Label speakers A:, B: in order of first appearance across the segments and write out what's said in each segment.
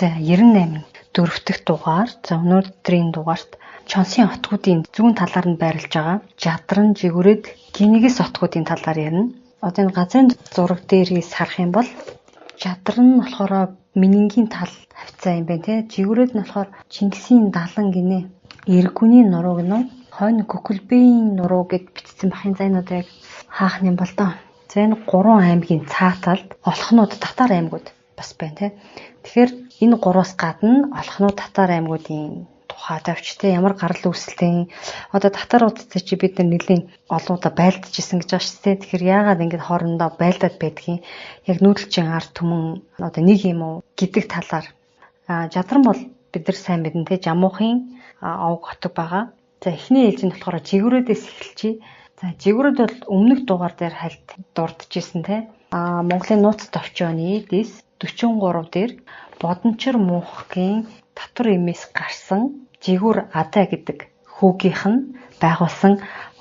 A: За 98 дөрөвдөх дугаар. За өнөөдрийн дугаарт Чонсын отгуудын зүүн талаар нь байрлаж байгаа Жадран, Жигүүрээд, Гинигис отгуудын талаар ярина. Одоо энэ газрын зураг дээрээс харах юм бол Жадран нь болохоор Минингийн тал хавцаа юм байна те. Жигүүрээд нь болохоор Чингисийн далан гинэ. Эргүний нуруу гинэ. Хойно Көкөлбийн нуруу гэд бичсэн бахын зайнууд яг хаах юм бол доо. За энэ 3 аймгийн цааталд олхнууд татар аймагуд бас байна те. Тэгэхээр энэ 3-аас гадна олхнууд татар аймагуудын тухай тавьчтэй ямар гарал үүсэлтийн одоо татаруудтай чи бид нар нэлийн олоуда байлдаж исэн гэж байгаа шүү дээ. Тэгэхээр яагаад ингэж хоорондоо байлдаад байдгийг яг нүүдэлчин ард түмэн одоо нэг юм уу гэдэг талаар Жадран бол бид нар сайн мэднэ те Жамуухын овг хотог байгаа. За эхний ээлж нь болохоор Жигүүрээдээс эхэлчихье. За Жигүүрээд бол өмнөх дугаар дээр хальт дурдж исэн те. Монголын нууц товчооны дэс 43 дээр Бодончор муухгийн татвар эмээс гарсан Жигүүр Адаа гэдэг хүүгийнх нь байгуулсан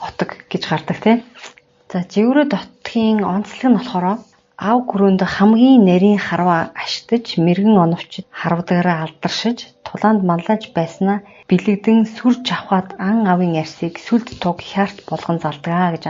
A: отог гэж гардаг тийм. За Жигүүрээд отгийн онцлог нь болохоор ав гүрөөнд хамгийн нарийн харваа ашиглаж мэрэгэн оновчид харвдагаараа алдаршиж тулаанд маллаж байснаа бэлэгдэн сүрж авахад ан авын арсыг сүлд туг хярт болгон залдгаа гэж.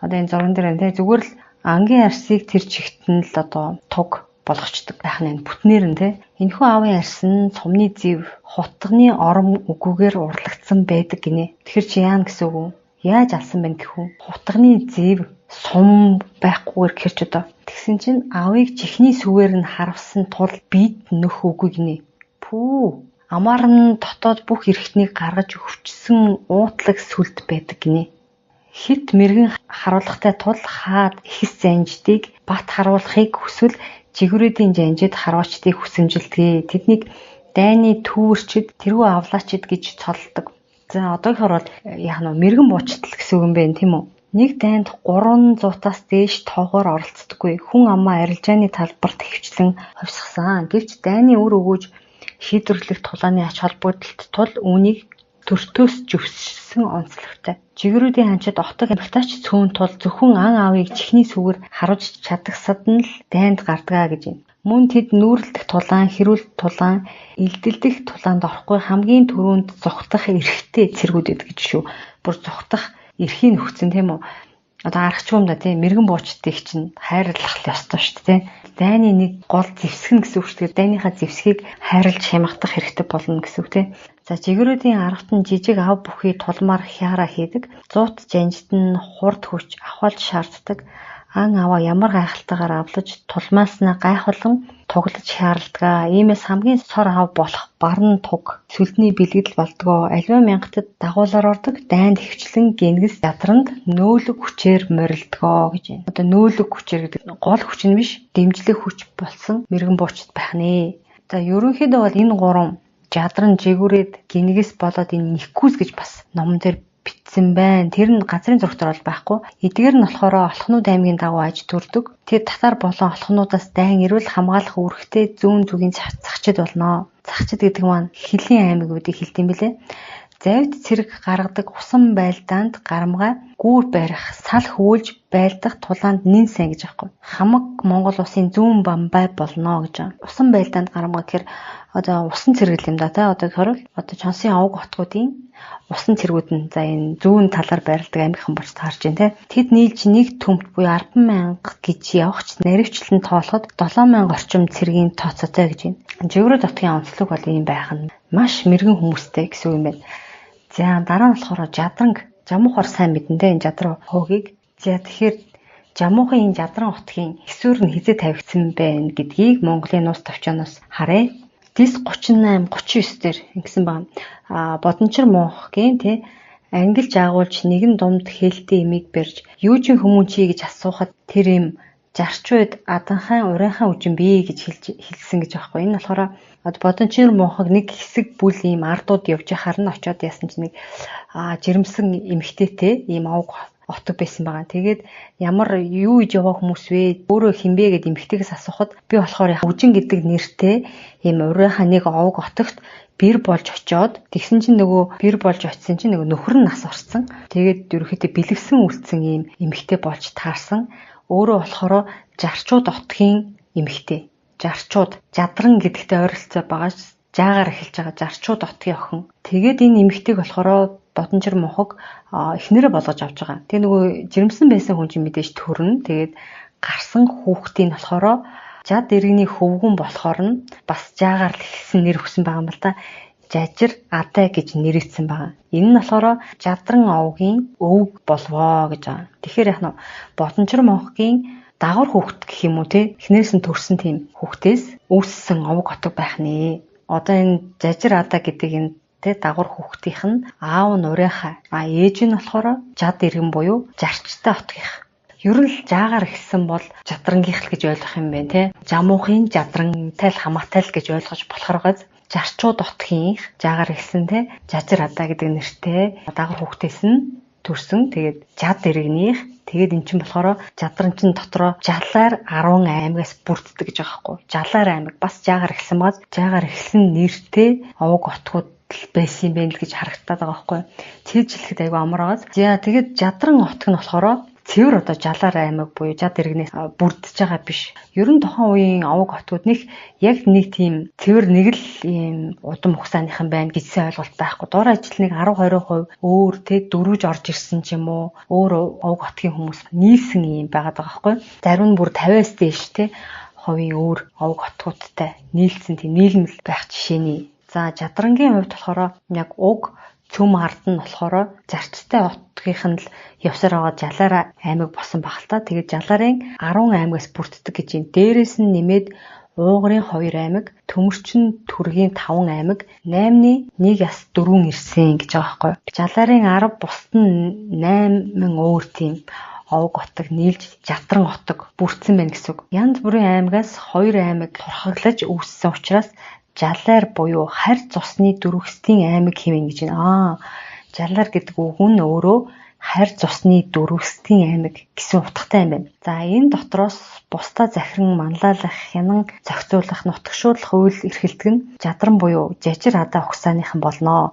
A: Одоо энэ зурган дээр энэ зүгээр л ангийн арсыг тэр чигт нь л одоо туг болгочдөг байх нь бүтнээр нь те. Энэхүү авын арс нь цомны зэв хутганы орон үгүүгээр урлагдсан байдаг гинэ. Тэгэхээр чи яана гэсэн үг үү? Яаж алсан байна гэхүү? Хутганы зэв сум байхгүйгээр гэрч одоо. Тэгсэн чинь авыг чихний сүгээр нь харавсан тул бид нөх үгүй гинэ. Пүү. Амар нь дотоод бүх эрхтнийг гаргаж өвчсөн уутлаг сүлд байдаг гинэ. Хит мэрэгэн харуулгатай тул хаад ихс занждыг бат харуулахыг хүсвэл Жигүүрээдийн жанжид харваачдыг хүсэмжилдэг. Тэднийг дайны түүрчид, тэргүй авлаачид гэж цолдог. За одоогийнхоор бол яг нь мэрэгэн буучтал гэсэн үг юм байна тийм үү? Нэг дайнд 300-аас дээш тоогоор оролцдоггүй. Хүн амаа арилжааны талбарт хөвчлэн хувьсгасан. Гэвч дайны үр өгөөж шийдвэрлэх тулааны ач холбогдолд тул үүнийг төртөөс зөвшсөн онцлогтой. Жигүүрүүдийн ханчид отог амигтаач цөөн тул зөвхөн ан аавыг чихний сүгээр харуулж чадахсад нь л дайнд гардгаа гэж юм. Мөн тэд нүүрэлдэх тулаан, хэрүүлт тулаан, элдэлдэх тулаанд орохгүй хамгийн түрүүнд зүхтах эрхтэй цэргүүд гэдэг гэж шүү. Бүр зүхтах эрхийг нөхцөн тийм үү? Одоо аргач юм да тийм мэрэгэн буучдыг чинь хайрлах ёстой шүү дээ. Дайны нэг гол зэвсгэн гэсэн үг шүү дээ. Дайныхаа зэвсгийг хайрлж хямгдах хэрэгтэй болно гэсэн үг тийм. За Жигүүрүүдийн аргат нь жижиг ав бүхий тулмаар хяараа хийдэг. Зуут жанжид нь хурд хүч авахд шаарддаг. Ан аваа ямар гайхалтайгаар авлаж тулмааснаа гайхуулан туглаж хяарладаг. Иймээс хамгийн сор ав болох барн туг сүлдний бэлгэл болдгоо. Аливаа мянгатад дагуулаар ордог. Дайнд хөвчлэн Гинигис Жадранд нөөлөг хүчээр морилдгоо гэж байна. Одоо нөөлөг хүчээр гэдэг гол хүч нь биш, дэмжлэг хүч болсон мэрэгэн буучт байх нэ. За ерөнхийдөө бол энэ 3 Жадран, Жигүүрээд, Гинигис болоод энэ Никкүс гэж бас номон дээр бичсэн байна. Тэр нь газрын зургатаар бол байхгүй. Эдгээр нь болохоор Олхнууд аймгийн дагуу аж төрдөг. Тэр татар болон олхнуудаас дайн эрүүл хамгаалах үүрэгтэй зүүн зүгийн захчид болно. Захчид гэдэг маань Хилийн аймагуудыг хэлдэм билээ. Завьд цэрэг гаргадаг усан байлдаанд гарамгай гүүр барих, сал хөвөлж байлдах тулаанд нэн сайн гэж аахгүй. Хамаг Монгол улсын зүүн бамбай болно гэж байна. Усан байлдаанд гарамгай гэхээр одоо усан цэрэг юм да та одоо хорол одоо Чонсын овг хотгуудын усан цэргүүд нь за энэ зүүн талаар байрладаг аймагхан болж таарж байна те. Тэд нийлж нэг төмт буюу 10,000 гэж явахч наривчлан тоолоход 7,000 орчим цэргийн тооцоотой гэж байна. Жигүүрээд отгийн онцлог бол ийм байх нь маш мэрэгэн хүмүүстэй гэсэн үг юм байна. За дараа нь болохоор Жадранг, Жамуухаар сайн мэднэ те энэ Жадран хоогийг. За тэгэхээр Жамуухын энэ Жадран хотгийн хэсвэр нь хизээ тавигдсан байна гэдгийг Монголын нууц товчооноос харъя. Дис 38 39 дээр ингэсэн байна. Бодончор муухгийн тий ангилж агуулж нэгэн думд хэлтэй имийг барьж юу ч хүмүүн чи гэж асуухад тэр им зарчуйд аданхайн урийнхаа үжин бий гэж хэлсэн гэж байхгүй. Энэ болохоор Бодончор муухаг нэг хэсэг бүл ийм ардууд явж яхаар нь очиод яасан чинь нэг жирэмсэн эмэгтэйтэй ийм овг отог байсан байгаа. Тэгээд ямар юу иж яваа хүмүүс вэ? Өөрөө хинбэ гэд эмэгтэйгээс асуухад би болохоор үжин гэдэг нэртэй ийм урийнхаа нэг овг отогт бэр болж очиод тэгсэн чинь нөгөө бэр болж очисон чинь нөгөө нөхөр нь нас орсон. Тэгээд ерөөхдөө бэлгэсэн үлдсэн ийм эмэгтэй болж таарсан. Өөрөө болохоор Жарчууд отгийн эмэгтэй. жарчууд жадран гэдэгтэй ойролцоо байгаа жаагаар эхэлж байгаа жарчууд отгийн охин. Тэгээд энэ эмэгтэйг болохоор Бодонжир мохог эхнэрээ болгож авч байгаа. Тэгээ нөгөө жирэмсэн байсан хүн чинь мэдээж төрнө. Тэгээд гарсан хүүхдийн болохоор жад иргэний хөвгүн болохоор нь бас жаагаар л эхэлсэн нэр өгсөн байгаа юм л да. Жажир Адай гэж нэрийгдсэн байгаа. Энэ нь болохоор Жадран овгийн өвг болвоо гэж байгаа. Тэгэхээр яг нь Бодонжир мохгийн дагвар хүүхэд гэх юм уу те эхнэрээс нь төрсэн тийм хүүхдээс үүссэн овг отог байх нэ. Одоо энэ Жажир Адай гэдэг энэ те дагвар хүүхдийнх нь аав нь урайхаа. Ээж нь болохоор жад иргэн буюу жарчтай отгийнх. Ер нь л жаагаар эхэлсэн бол жадрангийнх л гэж ойлгох юм байна те. Жамуухын жадрантай л хамаатай л гэж ойлгож болохоор газ жарчууд отгийнх жаагаар эхэлсэн те. Жажир Адай гэдэг нэртэй дагвар хүүхдээс нь төрсөн. Тэгээд жад иргэнийх тэгээд эн чинь болохоор жадран чин дотроо Жалаар 10 аймагаас бүрддэг гэж байгаа байхгүй. Жалаар аймаг бас жаагаар эхэлсэн баз жаагаар эхэлсэн нэртэй овог отгууд байсан юм байна л гэж харагдаад байгаа байхгүй. Цээжлэхэд айгүй амар байгаа. За тэгээд жадран отг нь болохоор цэвэр одоо Жалаар аймаг буюу жад иргэнээс бүрдэж байгаа биш. Ер нь тухайн үеийн овог хотгууд нэг яг нэг тийм цэвэр нэг л ийм удам ухсааныхан байна гэсэн ойлголт байхгүй. Дор ажил нэг 10-20% өөр те дөрвж орж ирсэн ч юм уу өөр овог хотгийн хүмүүс нийлсэн юм байгаад байгаа байхгүй. Зарим нь бүр 50-аас дээш те хувийн өөр овог хотгуудтай нийлсэн тийм нийлмэл байх жишээний. За жадрангийн хувьд болохоор яг уг цөм ард нь болохоор зарцтай отгийнх нь л явсаар байгаа Жалаар аймаг босон багталтаа. Тэгээд Жалаарын 10 аймагаас бүрддэг гэж юм. Дээрээс нь нэмээд Уугарын 2 аймаг, Төмөрчин Түргийн 5 аймаг, 8-ны 1 яс 4 ирсэн гэж байгаа байхгүй. Жалаарын 10 бусд нь 8 өөр тийм овог отог нийлж жадран отог бүрдсэн байна гэсэн үг. Янз бүрийн аймагаас 2 аймаг турхаглаж үүссэн учраас Жалаар буюу харь цусны дөрвөстийн аймаг хэмээн гэж байна. Жалаар гэдэг үг нь өөрөө харь цусны дөрвөстийн аймаг гэсэн утгатай юм байна. За энэ дотроос бусдаа захиран манлайлах, хянан зохицуулах, нутагшуулах үйл эрхэлдэг нь Жадран буюу Жажир Адай ухсааныхан болно.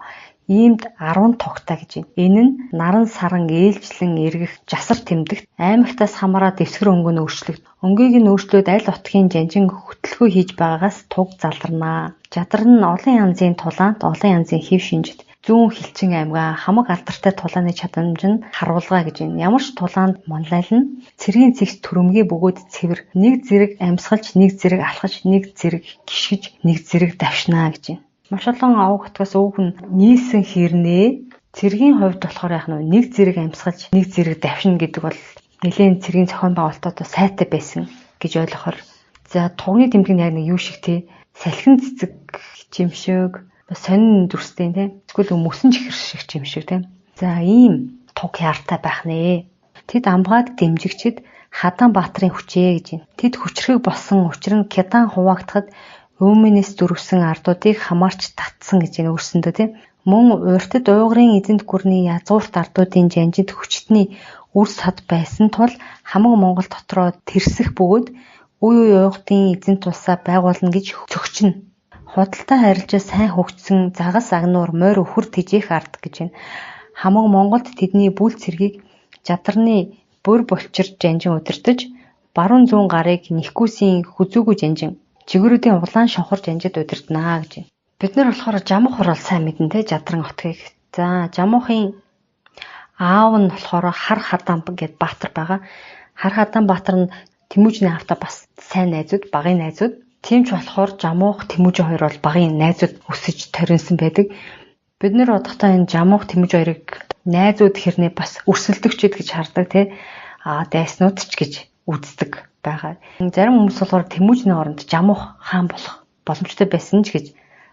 A: Иймд 10 тогтаа гэж байна. Энэ нь наран саран ээлжлэн эргэх, жасар тэмдэгт аймагтаас хамаараад дэвсгэр өнгө нь өөрчлөгд. Өнгийг нь өөрчлөөд аль утгын жанжин хөтөлгөө хийж байгаагаас туг залдарнаа. Жадар нь олон янзын тулаант, олон янзын хэв шинжит, зүүн хилчин аймгаа хамаг алдартай тулааны чадамж нь харуулгаа гэж байна. Ямар ч тулаанд манлайлна, цэргийн цэгц төрөмгийн бөгөөд цэвэр, нэг зэрэг амьсгалж, нэг зэрэг алхаж, нэг зэрэг гიშгэж, нэг зэрэг давшнаа гэж байна. Маш олон овог хотгоос өвг нь нийлсэн хэрнээ цэргийн хувьд болохоор яг нэг зэрэг амьсгалж, нэг зэрэг давшна гэдэг бол нэлээд цэргийн зохион байгуулалтад сайтай байсан гэж ойлгохоор. За тугны тэмдэг нь яг нэг юу шиг те салхин цэцэг жимшиг, сонин дүрстэй те эсвэл мөсөн чихэр шиг жимшиг те. За ийм туг яартай байх нэ. Тэд амгаад дэмжигчд Хадан Баатарын хүчээ гэж байна. Тэд хүчрэг болсон учир нь Кядан хуваагдахад Өөмөнөөс дөрвсөн ардуудыг хамаарч татсан гэж энэ өрсөндөө тийм. Мөн уртад уугарын эзэнт гүрний язгуурт ардуудын жанжид хүчтний үр сад байсан тул хамаг Монгол дотроо тэрсэх бөгөөд үе үе уугтын эзэнт тусаа байгуулна гэж цөгчнө. Худалдаа харилцаа сайн хөгжсөн загас агнуур морь өхөр тэжээх ард гэж байна. Хамаг Монголд тэдний бүл цэргийг Жадрны бүр булчир жанжин удирдах, баруун зүүн гарыг Нэхгүйсийн хүзүүгүү жанжин жигүүрүүдийн улаан шонхор жанжид удирднаа гэж. Бид нар болохоор Жамух хурал сайн мэднэ те Жадран отгийг. За Жамухын аав нь болохоор Хар Хадан гэд Баатар байгаа. Хар Хадан Баатар нь Тэмүүжний аавтай бас сайн найзууд, багын найзууд. Тийм ч болохоор Жамух Тэмүүжин хоёр бол багын найзууд өсөж торинсон байдаг. Бид нар одохдоо энэ Жамух Тэмүүж хоёрыг найзууд хэрнээ бас өрсөлдөгчд гэж хардаг те. Дайснууд ч гэж үздэг байгаа. Зарим хүмүүс болохоор Тэмүүжний оронд Жамух хаан болох боломжтой байсан ч гэж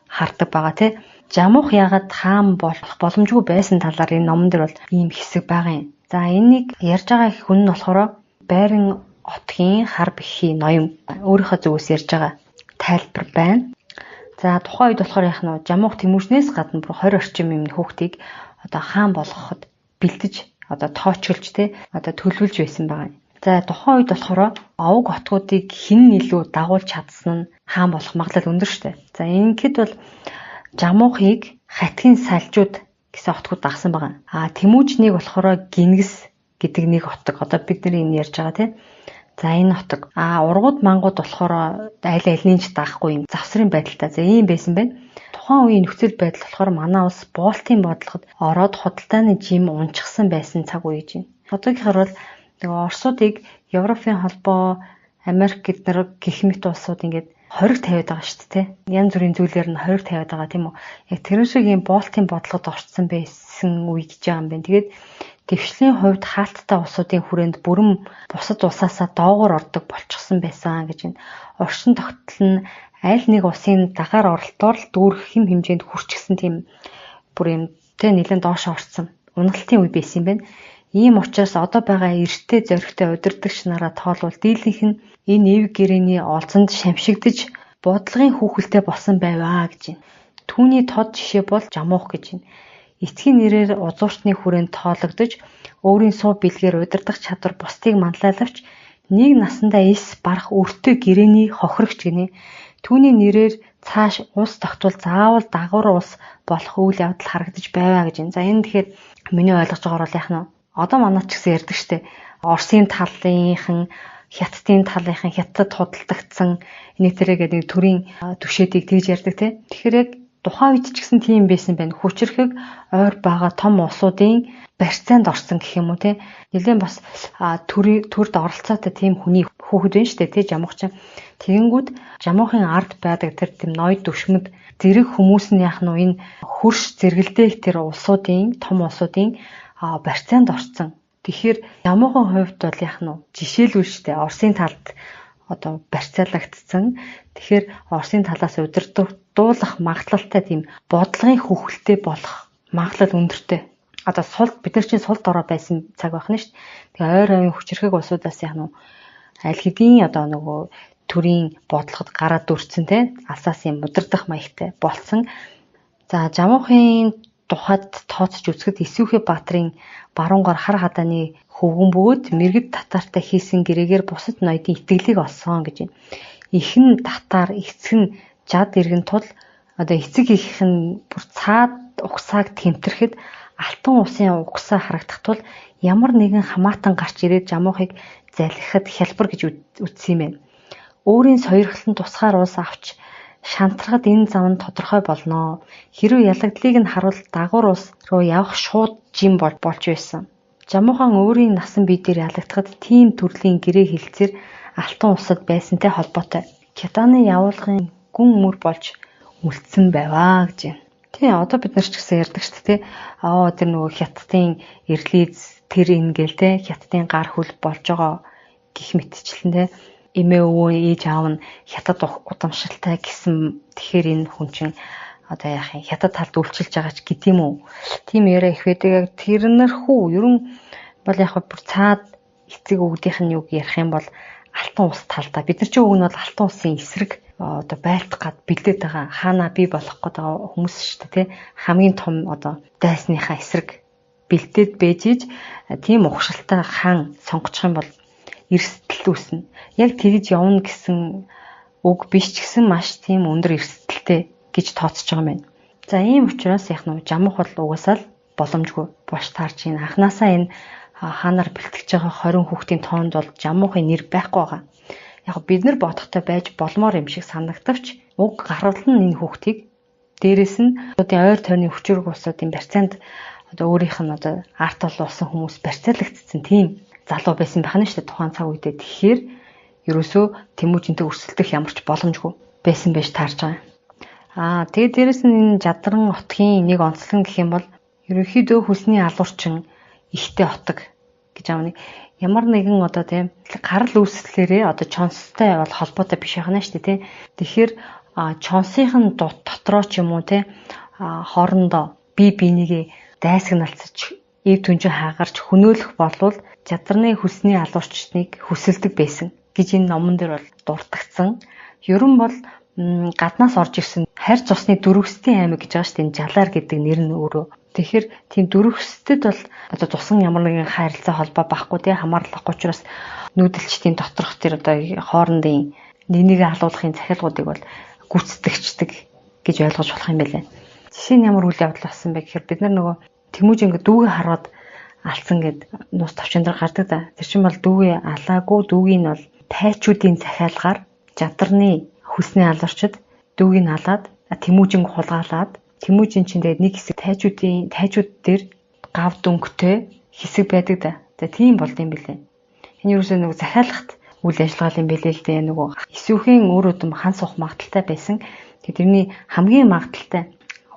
A: хардаг байгаа тий. Жамух яагаад хаан болох боломжгүй байсан талаар энэ номон дээр бол ийм хэсэг байгаа юм. За энийг ярьж байгаа хүн нь болохоор Байран отгийн хар бэхий ноён өөрийнхөө зүгээс ярьж байгаа тайлбар байна. За тухайн үед болохоор яах нь Жамух Тэмүүжнээс гадна бүр 20 орчим юм хүүхдийг одоо хаан болгоход бэлдэж одоо тоочилж тий одоо төлөвлөж байсан байгаа. За тухайн үед болохоор овог хотгуудыг хэн илүү дагуулж чадсан нь хаан болох магадлал өндөр штэ. За ингээд бол Жамуухыг хатгийн салжууд гэсэн хотгууд дагсан байгаа. Тэмүүжнийг болохоор Гингис гэдэг нэг хотог одоо бид нар энэ ярьж байгаа тийм. За энэ нутаг ургууд мангууд болохоор аль ч даахгүй юм завсрын байдалтай. За ийм байсан байна. Тухайн үеийн нөхцөл байдал болохоор манай улс Болтын бодлогод ороод худалдааны жим унчихсан байсан цаг үе гэж байна. Одоогийнхоор бол нөгөө Оросуудыг Европын холбоо, Америк гэднэр гэх мэт улсууд ингээд хориг тавиад байгаа шүү дээ. Янз бүрийн зүйлээр нь хориг тавиад байгаа тийм үү. Яг тэр шиг ийм Болтын бодлогод орцсон байсан үе гэж байгаа юм байна. Тэгээд дэвшлийн хувьд хаалттай улсуудын хүрээнд бүрэн бусад улсаасаа доогуур ордог болчихсон байсан гэж байна. Орчин тогтол нь аль нэг улсын дагаар оролтоор л дүүрэх хэм хэмжээнд хүрчихсэн тийм бүр юм тэ нэлээд доош орсон уналтын үе байсан юм байна. Ийм учраас одоо байгаа эрттэй зоригтой удирдагч нараа тоолвол дийлэнх нь энэ эв гэрээний олзонд шамшигдж бодлогын хүүхэлтэй болсон байваа гэж байна. Түүний тод жишээ бол Жамуух гэж байна. Эцгийн нэрээр узууртны хүрээнд тоологдож өөрийн суу бэлгээр удирдах чадвар бусдыг манлайлагч нэг насандаа эс барах өртөө гэрээний хохирогч гинэ. Түүний нэрээр цааш улс тогтвол заавал дагуур улс болох үйл явдал харагдаж байваа гэж байна. За энэ тэгэхээр миний ойлгож байгаагаар бол яах нь одоо манайд ч гэсэн ярьдаг штеп. Оросын талынхан, Хятадын талынхан Хятад худалдагдсан энийг тэрэг гэдэг төрийн түшээдийг тэгж ярьдаг те. Тэгэхээр яг тухайн үед ч гэсэн тийм байсан байна. Хүчрэхэг ойр байгаа том улсуудын барьцаанд орсон гэх юм уу те. Нэлээд бас төрд оролцоотой тийм хүний хүүхэд байна шүү дээ те Жамуух чинь. Тэгэнгүүт Жамуухын ард байдаг тэр тийм ноёд төвшмөд зэрэг хүмүүс нь яах нь энэ хөрш зэрэгэлдэх тэр улсуудын том улсуудын барьцаанд орсон. Тэгэхээр Жамуухийн хувьд бол яах нь жишээлбэл шүү дээ. Оросын талд одоо барьцаалагдсан. Тэгэхээр Оросын талаас удирдуулах магадлалтай тийм бодлогын хөвгөлтэй болох магадлал өндөртэй. Одоо бид нар чинь сул дорой байсан цаг байх нь шүү дээ. Тэгээ ойр ойн хүчрэхэг улсуудаас яах нь аль хэдийн одоо нөгөө төрийн бодлогод гараад өрцөн те алсаас юм удирдах маягтай болсон. За Жамуухын тухайд тооцож үзэхэд Эсвүхэ Баатрын баруун гар хар хадааны хөвгөн бөгөөд мэрэгд татартай хийсэн гэрээгээр бусад ноёдын итгэлийг олсон гэж байна. Ихэн татар, эцэг нь жад иргэн тул одоо эцэг их нь бүр цаад угсааг тэмтэрэхэд алтан усын угсаа харагдах тул ямар нэгэн хамаатан гарч ирээд Жамуухыг залхихад хялбар гэж үзсэн юм байна. Өөрийн сойрхолон тусгаар улс авч шантрахад энэ зам нь тодорхой болно. Хэрвээ ялагдлыг нь харуул дагуур улс руу явах шууд жим болж байсан. Жамуухан өөрийн насан бие дээр ялагдахад тийм төрлийн гэрээ хилцээр алтан усад байсантай холбоотой. Китаны явуулгын гүн мөр болж үлдсэн байваа гэж байна. Тий, одоо бид нар ч гэсэн ярьдаг шүү дээ. Тэр нөгөө Хятадын эрлиз тэр ингээл те Хятадын гар хөл болж байгаа гих мэтчлэн те эмээ өвөө ээж аав нь Хятад удамшилтай гэсэн тэгэхээр энэ хүн чинь одоо яах юм Хятад талд үйлчилж байгаа ч гэдэм үү. Тийм яриа их байдаг. Тэрнэрхүү ерөн бол яг бүр цаад эцэг өвгдийнх нь юг ярих юм бол алтан ус талдаа бид нар ч үг нь бол алтан усын эсрэг одоо байлдах гад бэлдээд байгаа хаана бий болох гээд байгаа хүмүүс шүү дээ тий хамгийн том одоо дайсныхаа эсрэг бэлдээд бэжиж тийм ухшилтай хаан сонгочих юм бол эрсдэл үүснэ. Яг тэгж явна гэсэн үг биш ч гэсэн маш тийм өндөр эрсдэлтэй гэж тооцож байгаа юм байна. За ийм учраас яг нь Жамуух бол угаасаа л боломжгүй бош таарч ийн анханасаа энэ хаанаар бэлтгэж байгаа 20 хүүхдийн тоонд бол Жамуухын нэр байхгүй байгаа. Яг бид нар бодохтой байж болмоор юм шиг санагдавч уг гаргалт нь энэ хүүхдийг дээрэс нь одын ойр тойрны хүчрэг улсуудын барьцаанд одоо өөрийнх нь одоо арт олуулсан хүмүүс барьцаалагдсан тийм залуу байсан байх нь шүү дээ тухайн цаг үедээ. Тэгэхээр ерөөсөө Тэмүүжинтэй өрсөлдөх ямар ч боломжгүй байсан байж таарч байгаа. Тэгээд дээрэс нь энэ Жадран отгийн нэг онцлог гэх юм бол ерөнхийдөө хөлсний алуурчин ихтэй отог гэж аавна. Ямар нэгэн одоо тийм гарал үүслээрээ одоо чонстой бол холбоотой биш байна шүү дээ тий. Тэгэхээр чонсынхын дотроо ч юм уу тий хоорондоо бие бинийгээ дайсагналцаж эв түнжин хаагарч хөнөөлөх болвол Жадраны хөлсний алуурчныг хөсөлдөг байсан гэж энэ номон дээр бол дурдгдсан. Ерөн бол гаднаас орж ирсэн харь цусны дөрвөсдийн аймаг гэж байгаа шүү дээ. Жалаар гэдэг нэр нь өөрөө. Тэгэхээр тийм дөрвөсдөд бол одоо тусан ямар нэгэн харилцаа холбоо байхгүй тий хамаарлахгүй учраас нүүдэлчдийн доторх тэр одоо хоорондын нэг алуулахын захиалгуудыг бол гүйцэтгэждэг гэж ойлгож болох юм байна. Жишээ нь ямар үйл явдал болсон бэ гэхээр бид нар нөгөө Тэмүүж ингээд дүүгээ хараад алдсан гэд нус товчон дээр гардаг да. Тэр чинь бол дүүгээ алаагүй, дүүгийн бол тайчуудын захиалгаар жадарны хүсний алуурчид дүүгийг алаад Тэмүүжинг хулгаалаад Тэмүүжин чинь тэгээд нэг хэсэг тайчууд дээр гав дөнгөтэй хэсэг байдаг да. За тийм болд юм билээ. Энэ юусэн нэг захиалгахт үйл ажиллагаа юм билээ л дээ. Нөгөө эсвүүхэн өөр өдөм хан суух магадaltaй байсан. Тэрний хамгийн магадaltaй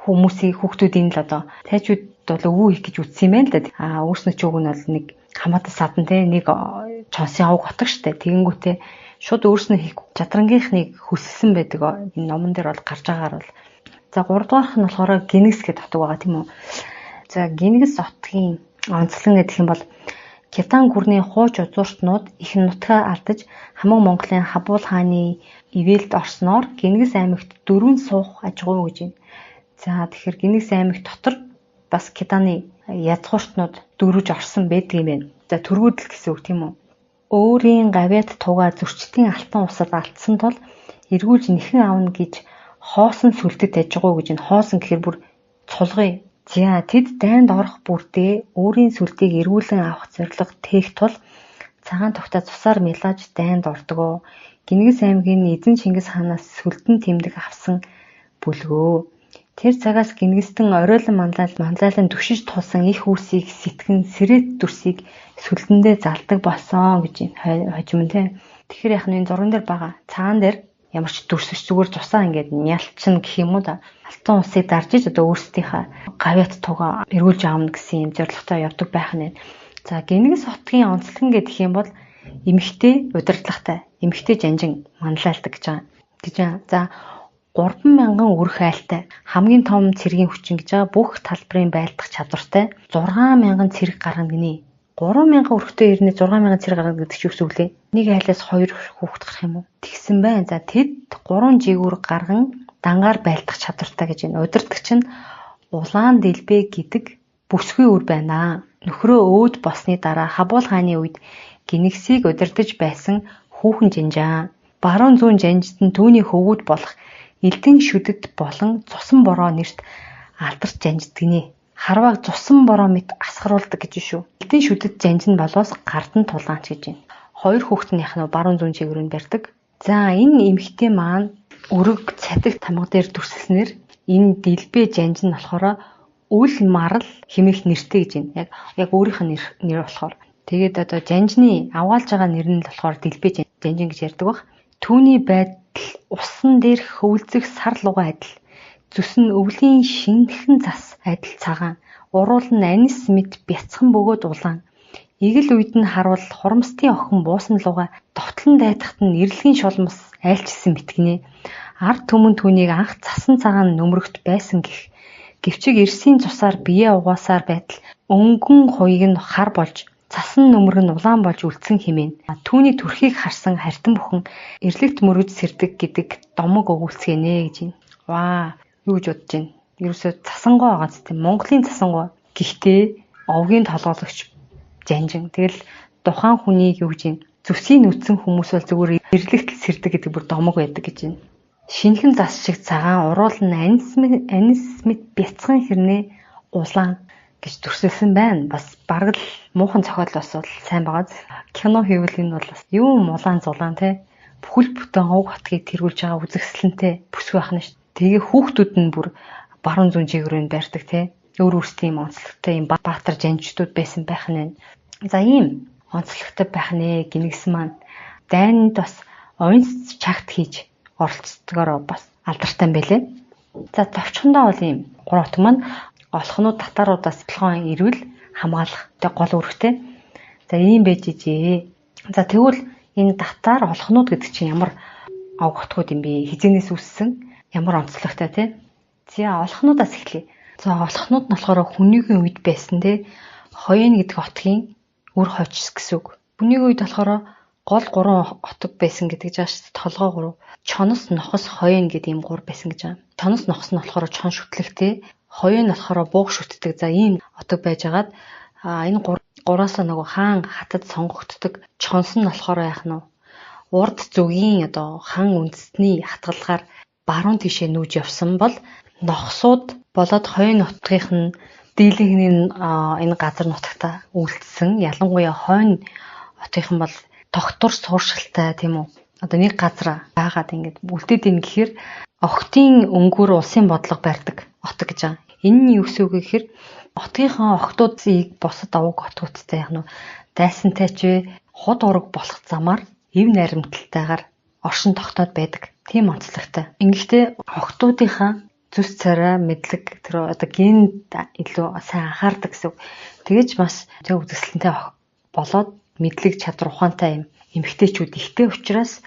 A: хүмүүсийн хүүхдүүдийн л одоо тайчууд бол өвөө их гэж үтсэн юм байна л да. Өөрснөө ч үг нь бол нэг хамаатан садан те нэг чонсын авг отог штэ. Тэгэнгүүтээ шууд өөрснөө хийх чадрангийнхныг хүссэн байдаг. Энэ номон дээр бол гарч байгаагаар бол за 3 дугаарх нь болохоор гинэгс гэдэг утга байгаа тийм үү. За гинэгс утгын онцлог гэдэг юм бол Китан гүрний хууч узууртнууд их нутгаа алдаж хамаг Монголын Хабуул хааны ивэлд орсноор Гинэгс аймагт дөрвөн суух ажгүй гэж байна. За тэгэхээр Гинэгс аймаг дотор бас Китаны язгууртнууд дөрвөж орсон байдаг юм байна. За төргүүдл гэсэн үг тийм үү. Өөрийн гавьяат тугаа зөрчтийн алтан усад алдсан тул эргүүлж нэхэн авна гэж хоосон сүлдэд ажгүй гэж энэ хоосон гэхээр бүр цулгыг. За тэд дайнд орох бүрдээ өөрийн сүлдийг эргүүлэн авах зорилго тээх тул цагаан тухтай цусаар мэлаж дайнд ордгоо. Гинэгс аймгийн эзэн Чингис хаанаас сүлдэн тэмдэг авсан бүлгөө. Тэр цагаас Гинэгстэн оройлон манлайлан түшиж тулсан их үүсийг сэтгэн сэрэт дүрсийг сүлдэндээ залдаг болсон гэж хожим тэ. Тэгэхээр яг энэ зурган дээр байгаа цагаан дээр ямар ч дүрсэж зүгээр цусаа ингээд нялчин гэх юм уу да. Алтан усыг дарж иж одоо өөрсдийнхээ гавьяат тугаа эргүүлж аавна гэсэн юм зорилготой явдаг байх нь. За Гинэгс хотгийн онцлог гэдэг юм бол эмэгтэй удирдлагатай, эмэгтэй жанжин манлайлдаг гэж байгаа. За 3,000 үрх айлтай, хамгийн том цэргийн хүчин гэж байгаа бүх талбарын байлдах чадвартай 6,000 цэрэг гаргана гинэ. 3,000 өрхтэй ирнэ 6,000 цэрэг гаргана гэдэг чинь юу вэ? Нэг айлаас 2 хүүхэд гарах юм уу? Тэгсэн байна. За тэд 3 жигүүр гарган дангаар байлдах чадвартай гэж байна. Удирдагч нь Улаан Дэлбэ гэдэг бүсгүй үр байна. Нөхрөө өөд болсны дараа Хабуул хааны үед Гинэгсийг удирдах байсан хүүхэн жанжаа. Баруун зүүн жанжид нь түүний хөвгүүд болох Элдэн шүдэд болон Цусан бороо нэрт алдарч жанждгинэ. Харвааг Цусан бороо мэт асгаруулдаг гэж шүү. Элдэн шүдэд жанжин болоос гардан тулгаанч гэж байна. 2 хүүхднийх нь баруун зүүн чигүүрээр барьдаг. За энэ эмэгтэй маань өрөг цатаг тамга дээр дүрслэнээр энэ Дэлбэ жанжин болохоор үл марал хэмээх нэртэй гэж байна. Яг өөрийнх нь нэр болохоор. Тэгээд одоо жанжны аваалж байгаа нэр нь болохоор Дэлбэ жанжин гэж ярьдаг баг. Түүний байдал усан дээр хөвлзөх сар луга адил. Зүс нь өвлийн шинхэн зас адил цагаан. Уруул нь анис мэд бяцхан бөгөөд улаан. Игэл үед нь харуул хурамстын охин буусан луга довтлон дайтахт нь эрлэгийн шулмас айлчсан битгэнэ. Ард түмэн түүнийг анх цасан цагаан нөмрөгт байсан гэх. Гэвчиг эрсийн цусаар бие угаасаар байтал өнгөн хуйг нь хар болж цасан нөмрөг нь улаан болж үлдсэн хэмээн. Түүний төрхийг харсан хартан бүхэн эрлэгт мөрөж сэрдэг гэдэг домог өгүүлцгэнэ гэж байна. Ваа, юу гэж бодож байна? Ерөөсөө цасангой байгаа зү тийм Монголын цасангой. Гэхдээ овгийн толгойлогч жанжин. Тэгэл тухайн хүнийг юу гэж байна? Зүсийг нүцсэн хүмүүс бол зүгээр эрлэгт сэрдэг гэдэг бүр домог байдаг гэж байна. Шинхэн зас шиг цагаан уруул нь анис мэд бяцхан хэрнээ улаан гэж төрсөлсөн байна. Бас бараг л муухан зохиолоос бол сайн байгаа. Кино хийвэл энэ бол бас юм улаан зулаан те бүхэл бүтэн овг хотгийг тэргүүлж байгаа үзэсгэлэнтэй бүсгүй байх нь шүү. Тэгээ хүүхдүүд нь бүр баруун зүүн чигүүрээр барьдаг те өөр өөрсдийн онцлогтой юм баатар жанжтууд байсан байх нь. За ийм онцлогтой байх нэ Гинэгс маань дайнд бас оюун чагт хийж оролцдогоор бас алдартай юм байлээ. За товчхондоо бол ийм 3 утга маань олхнууд татаруудаас толгойн ирвэл хамгаалах гол үүрэгтэй. За ийм байж ижээ. За тэгвэл энэ татар олхнууд гэдэг чинь ямар овг хотгууд юм бэ? Хизэнээс үүссэн ямар онцлогтой те. За олхнуудаас эхлэе. За олхнууд нь болохоор хүнийгийн үед байсан те. Хоён гэдэг хотгийн үр хойчс гэсэн үг. Хүнийгийн үед болохоор гол 3 хотог байсан гэдэг жааш толгой 3. Чонос, нохос, хоён гэдэг ийм 3 байсан гэж байгаа. Чонос, нохос нь болохоор чон шүтлэгтэй. Хоён нь болохоор бууг шүтдэг. За ийм отог байжгаад энэ 3-аас нөгөө хаан хатад сонгогддог. Чонс нь болохоор яах нь урд зүгийн одоо хан үндэстний хатгалгаар баруун тишээ нүүж явсан бол нохсууд болоод хоён нутгийнх нь дийлэнхний энэ газар нутагта үлдсэн. Ялангуяа хойно хотынхан бол тогтвор сууршилтай тийм үү. Одоо нэг газар байгаад ингээд үлдээд ийн гэхээр охтын өнгөөр улсын бодлого барьдаг отог гэж байгаа. Энэ нь юу гэсэн үг гэхээр отгийнхаа охтуудыг бусад овог отгуудтай яг нь дайсантай ч хот ураг болох замаар эв найрамдалтайгаар оршин тогтоод байдаг. Тийм онцлогтой. Ингэхдээ охтуудынхаа зүс царай мэдлэг тэр одоо генд илүү сайн анхаардаг гэсэн. Тэгэж бас зөв үзэсгэлэнтэй болоод мэдлэг чадвар ухаантай юм эмэгтэйчүүд ихтэй учраас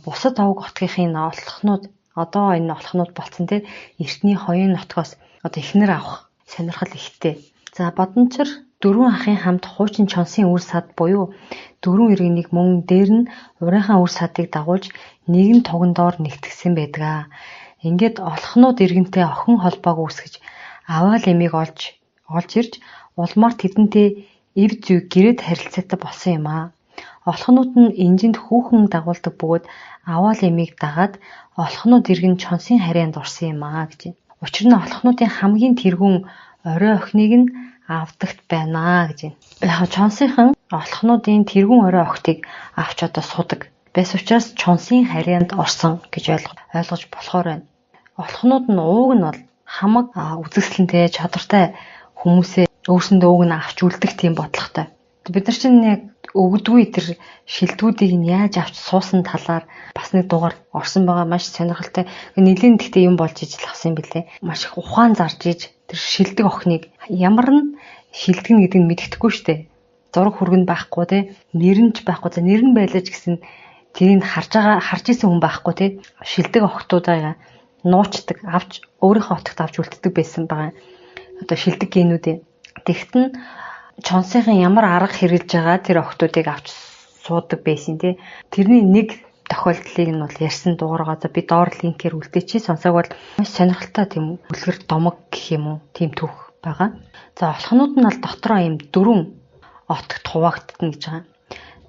A: бусад овог отгийнхын олохнууд одоо энэ олохнууд болцсон те эртний хоёрын нотгоос одоо эхнэр авах сонирхол ихтэй. За бодончор дөрвөн ахын хамт хуучин чонсын үр сад буюу дөрвөн иргэнийг мөн дээр нь урийнхаа үр садыг дагуулж нэгэн тогондоор нэгтгэсэн байдаг. Ингээд олохнууд иргэнтэй охин холбоог үүсгэж аваал эмийг олж ирж улмаар тэдэнтэй эв зүй гэрээд харилцаатай болсон юм аа. Олохнууд нь энжинд хүүхэн дагуулдаг бөгөөд аваал эмийг дагаад олохнууд иргэн чонсын харьяанд орсон юм аа гэж. Учир нь олохнуудын хамгийн тэргүүн орой охиныг нь авдагт байна гэж. Яг чонсынхан олохнуудын тэргүүн орой охтыг авч одоо судаг. Бэс учраас чонсын харьяанд орсон гэж ойлгож болохоор байна. Олохнууд нь ууг нь бол хамаг үзэсгэлэнтэй чадвартай хүмүүсээ өөрсөндөө ууг нь авч үлдэх тийм бодлоготой. Бид нар чинь яг өгдгүй тэр шилдэгүүдийг нь яаж авч суусан талаар бас нэг дугаар орсон байгаа маш сонирхолтой. Нэлийн тэгтээ юм болж ижил авсан юм билээ. Маш их ухаан зарж иж тэр шилдэг охиныг ямар нь шилдэгнэ гэдэг нь мэддэхгүй штэ. Зураг хүргэн байхгүй те нэрнж байхгүй за нэр нь байлаа ч гэсэн тэрийг харж исэн хүн байхгүй те шилдэг охтуудаа нуучдаг авч өөрийнхөө хотогт авч үлддэг байсан байгаа. Одоо шилдэг генүүдээ. Тэгт нь чонсынхан ямар арга хэрэгжилж байгаа тэр охтуудыг авч суудаг байсан тий. Тэрний нэг тохиолдлыг нь бол ярьсан дугааргаа би доор линкээр үлдээчи сонсоог бол маш сонирхолтой тийм үлгэр домог гэх юм уу тийм түүх байгаа. За олохнууд нь бол дотроо юм дөрвөн отогт хуваагдана гэж байгаа.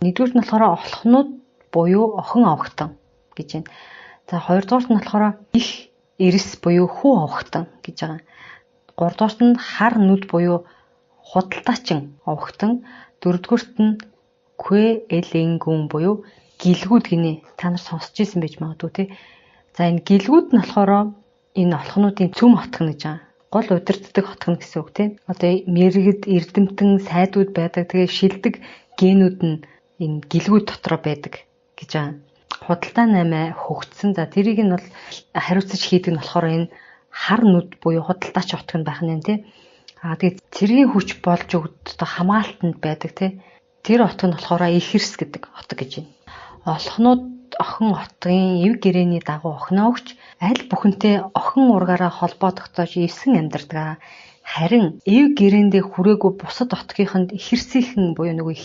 A: Нэгдүгürt нь болохоор олохнууд буюу охин овогтон гэж байна. За хоёрдугаарт нь болохоор их эрс буюу хүү овогтон гэж байгаа. Гуравдугаарт нь хар нүд буюу худалдаачин овогтон, дөрөвдүгürt нь квэ элэнгүн буюу гэлгүүд гинэ. Та нар сонсч ирсэн байж магадгүй тий. За энэ гэлгүүд нь болохоор энэ олохнуудын цөм хотгоно гэж байгаа. Гол удирддаг хотгоно гэсэн үг тий. Одоо мэрэгд эрдэмтэн сайдууд байдаг. Тэгээ шилдэг генүүд нь энэ гэлгүүд дотроо байдаг гэж байгаа. Худалдаа 8 хөгжсөн. За тэрийг нь бол хариуцаж хийдэг нь болохоор энэ хар нүд буюу худалдаач хотгоно байх нь тий. Тэгээд цэргийн хүч болж өгдөг хамгаалтанд байдаг тий. Тэр хотог нь болохоор ихэрс гэдэг хотог гэж байна. Олохнууд охин хотгийн эв гэрээний дагуу охиноо өгч аль бүхэнтэй охин ургаараа холбоо тогтоож эвсэн амьдардаг. Харин эв гэрээндээ хүрээгүй бусад хотгийнханд ихэрсийнхэн буюу нөгөө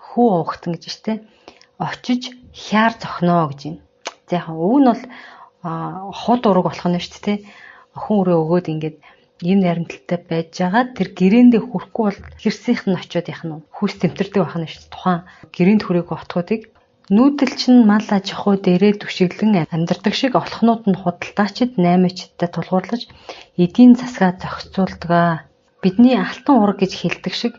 A: хүү овогтон гэж штэ очиж хяар зохиноо гэж байна. За яг уг нь бол хот ураг болох нь шүү дээ тий. Охин өрөө өгөөд ингээд ийм найрамдалтай байж байгаа тэр гэрээндээ хүрэхгүй бол хэрсийнх нь очиод яах нь хүүс тэмтэрдэг байх нь шүү дээ. Тухайн гэрээнд хүрээгүй хотгуудыг нүүдэлч нь мал аж ахуй дээрээ түшиглэн амьдардаг шиг олохнууд нь худалдаачид 8-чтай тулгуурлаж эдийн засгаа зохицуулдаг. Бидний алтан ураг гэж хэлдэг шиг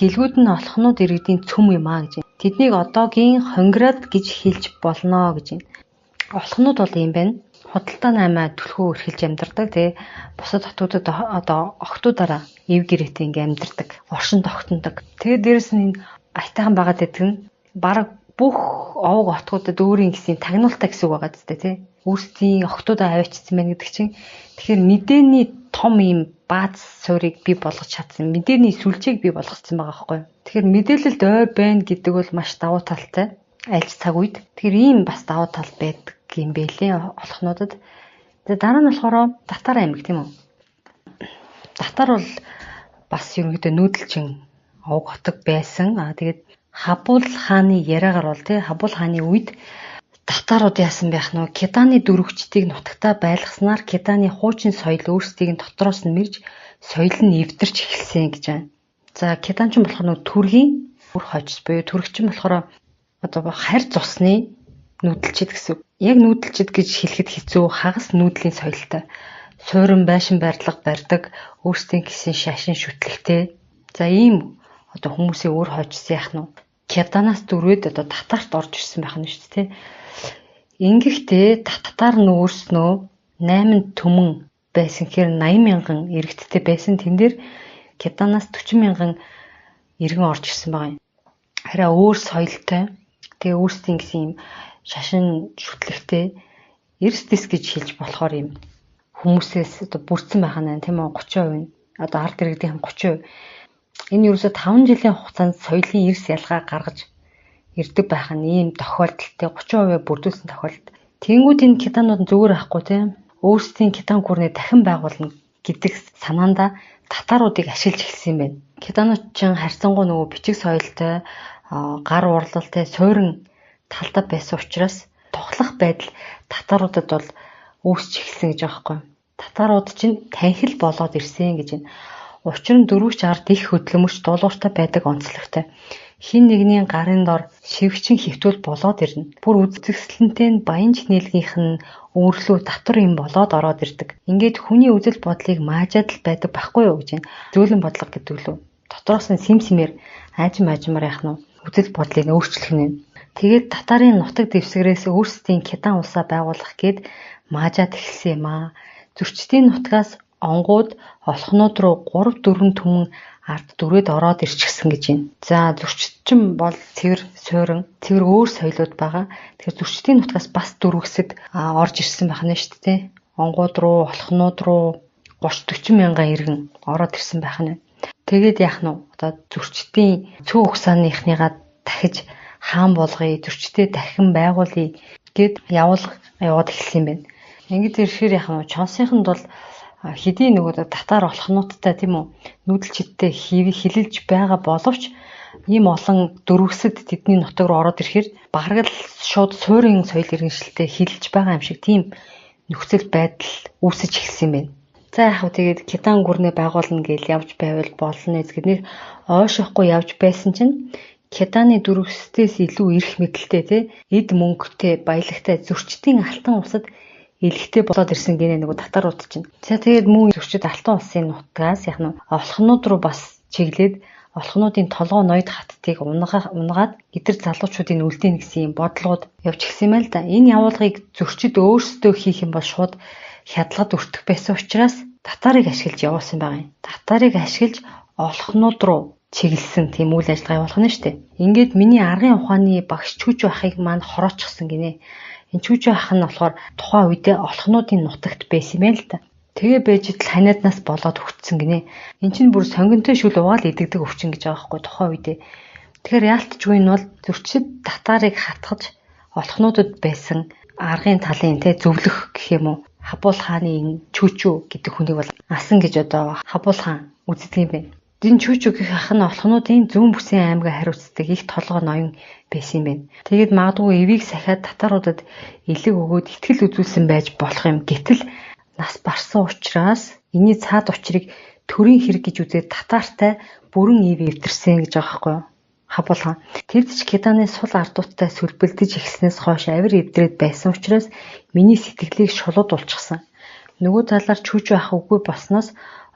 A: гэлгүүд нь олохнууд иргэдийн цөм юм аа гэж. Тэднийг одоогийн хонгирад гэж хэлж болно гэж. Олохнууд бол юм байна. Худалдаа 8 түлхүү өрхилж амьдардаг. Тэгээ бусад хотуудад одоо охтуудаараа эв гэрээтэй ингээм амьдардаг. Оршин тогтнодог. Тэгээ дээрэс нь энэ айтайхан байгаад байдаг нь бараг бүх овог хотгуудад өөрийн гэсэн тагнуултай гэсэн үг байгаа зү тий. Өөрсдийн охтуудаа аваачсан байна гэдэг чинь тэгэхээр мэдээний том юм бааз суурийг бий болгож чадсан. Мэдээний сүлжээг бий болгоцсон байгаа байхгүй. Тэгэхээр мэдээлэлд ойр байна гэдэг бол маш давуу талтай. Аль цаг үед. Тэгэхээр ийм бас давуу тал байдаг юм бэлээ олохнуудад. Тэгээ дараа нь болохоор Татар аймаг тийм үү. Татар бол бас ерөнхийдөө нүүдэлчин овог хотог байсан. Тэгээд Хабул хааны яриагаар бол тий Хабул хааны үед татарууд яасан байх нөө Китаны дөрвөгчдийг нутагтаа байлгаснаар Китаны хуучин соёл өөрсдийг нь дотроос нь мэрж соёл нь эвдэрч эхэлсэн гэж байна. За Китанчин болохоор нөө түргийн бүр хожис буюу түргчин болохоор одоо харь цусны нүүдэлчид гэсэн. Яг нүүдэлчид гэж хэлэхэд хэцүү хагас нүүдлийн соёлтой. суурин байшин барилга барьдаг, өөрсдийн гэсэн шашин шүтлэгтэй. За ийм одоо хүмүүсийн өөр хойжсон яах нь Кеданаас дөрвөөд одоо татарт орж ирсэн байх нь шүү дээ. Ингэхдээ татар нь өөрснөө 8 түмэн байсан хэрэг 80 мянган иргэдтэй байсан. Тэн дээр Кеданаас 40 мянган иргэн орж ирсэн байгаа юм. Хараа өөр соёлтой. Тэгээ өөрсдийн гэсэн юм шашин шүтлэгтэй эрсдэс гэж хэлж болохоор юм хүмүүсээс одоо бүрдсэн байгаа нэ тийм үү 30% нь одоо ард иргэдийн 30%. Энэ ерөөсө 5 жилийн хугацаанд соёлын эрс ялгаа гаргаж ирдэг байх нь ийм тохиолдолтой 30% бүрдүүлсэн тохиолдолд. Тэнгүүд энэ Кеданууд нь зүгээр ахгүй тийм өөрсдийн Кедан гүрний дахин байгуулна гэдэг санаанда татаруудыг ашиглаж эхэлсэн юм байна. Кеданууд ч харьцангуй нөгөө бичиг соёлтой гар урлалтай суурин талдаа байсан учраас тухлах байдал татаруудад бол үүсч эхэлсэн гэж байгаа байхгүй. Татарууд чинь танхил болоод ирсэн гэж байна. Учир нь дөрвч ард их хөдөлмөрч дуулууртай байдаг онцлогтой. Хин нэгний гарын дор шивгчин хөвтөл болоод ирнэ. Бүр үзэсгэлэнтэй нь баян чихнэлгийнх нь өөрлөө татвар юм болоод ороод ирдэг. Ингээд хүний үзэл бодлыг маажаад л байдаг байхгүй юу гэж байна. Зөөлөн бодлого гэдэг лөө. Дотроос нь симсмээр аажмаар яах нь үзэл бодлыг өөрчлөх нь. Тэгээд татарын нутаг дэвсгэрээс өөрсдийн Кедан улсаа байгуулах гээд маажаад эхэлсэн юм аа. Зөрчдийн нутгаас онгууд олхнууд руу 3-4 түмэн ард дүрээд ороод ирчихсэн гэж байна. За зөрчидчин бол цэвэр суурин, цэвэр өөр соёлууд байгаа. Тэгэхээр зөрчдийн нутгаас бас дөрвөсөд орж ирсэн байх нь шүү дээ. Онгууд руу, олхнууд руу 30-40 мянган иргэн ороод ирсэн байх нь. Тэгээд яах нь одоо зөрчдийн цөөн ухсааныхныгаа дахиж хаан болгоё, зөрчдөө дахин байгуулъя гэд яваад эхэлсэн юм байна. Ингээд ирэхээр яах нь Чонсынханд бол хэдийн нөгөө татар олхнуудтай тийм үү нүүдэлчдтэй хилэлж байгаа боловч ийм олон дөрвөсөд тэдний нутаг руу ороод ирэхээр бараг л шууд суурин соёл иргэншилтэд хилэлж байгаа юм шиг тийм нөхцөл байдал үүсэж эхэлсэн юм байна. За яг хөө тэгээд Кедан гүрнээ байгуулна гэж явж байвал болно гэснээр ойшохгүй явж байсан чинь Кеданы дөрвөсдөөс илүү эрх мэдэлтэй тий эд мөнгөтэй баялагтай зөрчдийн алтан улсад илэгтэй болоод ирсэн гинэ нөгөө татарууд чинь. За тэгээд мөн зөрчид алтан улсын нутгаас яг нь олхнууд руу бас чиглээд олхнуудын толгой ноёд хаттыг унгаад эдэр залуучуудын үлдээн гэсэн юм бодлогод явж гисэн юм л да. Энэ явуулгыг зөрчид өөрсдөө хийх юм бол шууд хядлагад өртөх байсан учраас татарыг ашиглаж явуулсан байгаа юм. Татарыг ашиглаж олхнууд руу чиглэсэн тийм үйл ажиллагаа явуулах нь шүү дээ. Ингээд миний аргын ухааны багш Чүүч ахыг маань хороочихсон гинэ. Энэ Чүүч ах нь болохоор тухайн үедээ олхнуудын нутагт байсан юм л да. Тэгээ байж идэл ханиаднаас болоод өгцсөн гинэ. Эн чинь бүр сонгонтой шүл угаал идэгдэг өвчин гэж байгаа байхгүй тухайн үедээ. Тэгэхээр яалтчгүй нь бол зөрчид татарыг хатгаж олхнуудад байсан аргын талын зөвлөх гэх юм уу Хабул хааны энэ Чүүчүү гэдэг хүнийг бол асан гэж одоо Хабул хаан үздэг юм байна. Дин Чүүчүү гэх ах нь олхнуудын зүүн бүсийн аймгаа хариуцдаг их толгой ноён байсан юм байна. Тэгээд магадгүй эвийг сахиад татаруудад элэг өгөөд итгэл үзүүлсэн байж болох юм. Гэтэл нас барсан учраас энэний цаад учрыг төрийн хэрэг гэж үзээд татартай бүрэн ив эвдэрсэн гэж байгаа байхгүй юу? Хабул хаан. Тэрд ч Кеданы сул ардуудтай сүлбэлдэж эхэлснээс хойш авир эвдрээд байсан учраас миний сэтгэлийг шулууд улчихсан. Нөгөө талаар Чүүчүү ах үгүй болсноос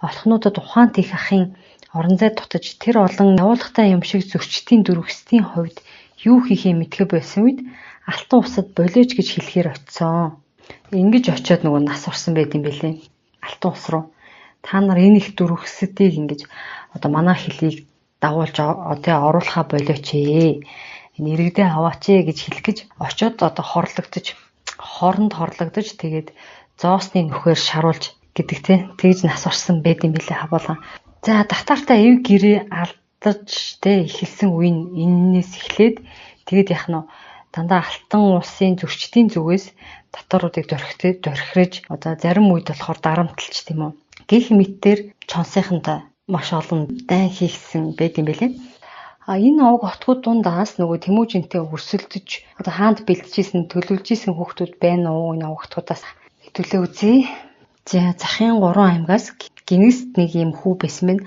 A: олхнуудад ухаан тийх ахын орон зай дутаж тэр олон явуулгатай юм шиг зөрчдийн дөрвөсдийн хувьд юу хийхээ мэдгэ байсан үед алтан усад болиоч гэж хэлэхээр очисон. Ингэж очиод нөгөө нас орсон байт юм бэлээ. Алтан ус руу. Та нар энэ их дөрвөсдийг ингэж одоо манай хэлийг дагуулж оруулахаа болооч ээ. Энэ иргэдээ аваач ээ гэж хэлэх гэж очиод одоо хооронд хорлогдож тэгээд зоосны нөхөр шаруулж гэдэг те тэгж нас орсон байт юм бэлээ Хабул хаан. За татартай эв гэрээ алдаж те эхэлсэн үе нь энээс эхлээд тэгээд яах нь дандаа алтан улсын зөрчдийн зүгээс татаруудыг дөрхирэж одоо зарим үед болохоор дарамтлж тийм үү гэх мэтээр Чонсынхантай маш олон дайн хийгсэн байт юм бэлээ. Энэ овг хотгууд дундаас нөгөө Тэмүүжинтэй өрсөлдөж одоо хаанд бэлдэжсэн төлөвлөжсэн хүүхдүүд байна уу энэ овг хотгуудаас хэвлээ үзье. За захын 3 аймгаас гинэст нэг юм хүү байсан байна.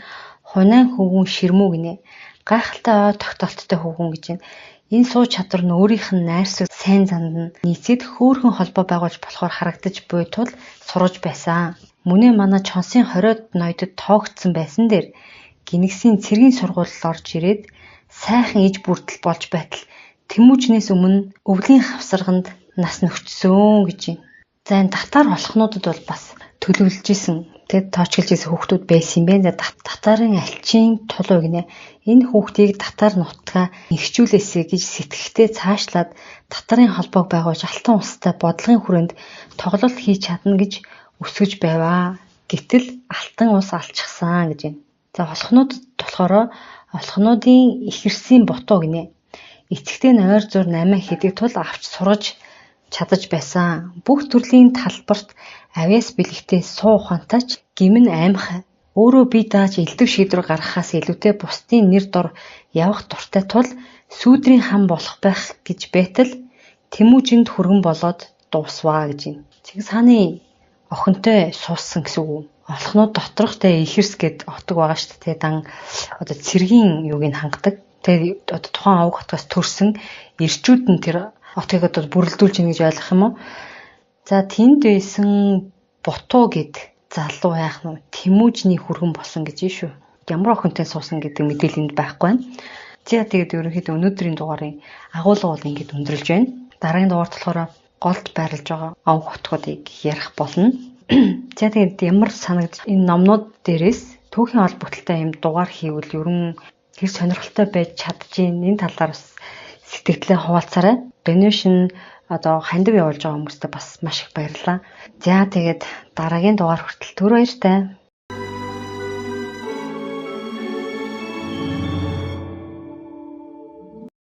A: Хунаан хөвгүн ширмүү гинэ. Гайхалтай ой тогтоолттой хөвгүн гэж байна. Энэ сууж чадвар нь өөрийнх нь найрсаг сайн занд нь нийцээд хөөрхөн холбоо байгуулж болохоор харагдаж буй тул сурж байсан. Мөн ээ манай Чонсын 20-од ноёдод тоогдсон байсан дээр гинэгсийн цэргийн сургууль орж ирээд сайхан иж бүрдэл болж байтал Тэмүүжнээс өмнө өвлийн хавсарганд нас нөхцсөн гэж байна. За энэ татар холхнуудад бол бас төлөвлөж исэн. Тэгэд тоочглож исэн хүүхдүүд байсан юм байна. Татарын альчийн тулуу гинэ. Энэ хүүхдийг татар нутгаа нэгчүүлээсэй гэж сэтгэхтэй цаашлаад татарын холбоог байгуулж алтан устай бодлогын хүрээнд тоглолт хийж чадна гэж өсгөж байваа. Гэтэл алтан ус алчсан гэж байна. За холхнуудад болохоор холхнуудын ихэрсийн бутуу гинэ. Эцэгтэй нь ойр зур 8 хэдэг тул авч сургаж чадаж байсан. Бүх төрлийн талбарт авьяас бэлэгтээ суу ухаантайч гимн аймах өөрөө бие дааж элдв шийдвэр гаргахаас илүүтэй бусдын нэр дор явах дуртай тул сүүдрийн хан болох байх гэж байтал Тэмүүжинд хүргэн болоод дуусваа гэж байна. Чингис хааны охинтой сууссан гэсэн үг. Олхнууд доторхтой ихэрс гэд отог байгаа шүү дээ. Дан одоо цэргийн юуг нь хангадаг. Тэгээд одоо тухайн овг хотоос төрсэн ирчүүд нь тэр отгийг одоо бүрэлдүүлж ийн гэж ойлгох юм уу? За тэнд байсан Бутуу гэд залуу яах нь Тэмүүжний хүргэн болсон гэж шүү. Ямар охинтой суусан гэдэг мэдээлэл энд байхгүй байна. За тэгээд ерөнхийдөө өнөөдрийн дугаарын агуулга бол ингэж өндөрлж байна. Дараагийн дугаарт болохоор голд байрлаж байгаа овг хотгуудыг ярих болно. За тэгээд ямар санагдаж энэ номнууд дээрээс түүхийн холбогдлолтой юм дугаар хийвэл ерөн тэр сонирхолтой байж чадчихээн. Энэ талаар бас сэтгэлдээ хуваалцаарай. Donation одоо хандив явуулж байгаа хүмүүстээ бас маш их баярлалаа. За тэгээд дараагийн дугаар хүртэл түр баяртай.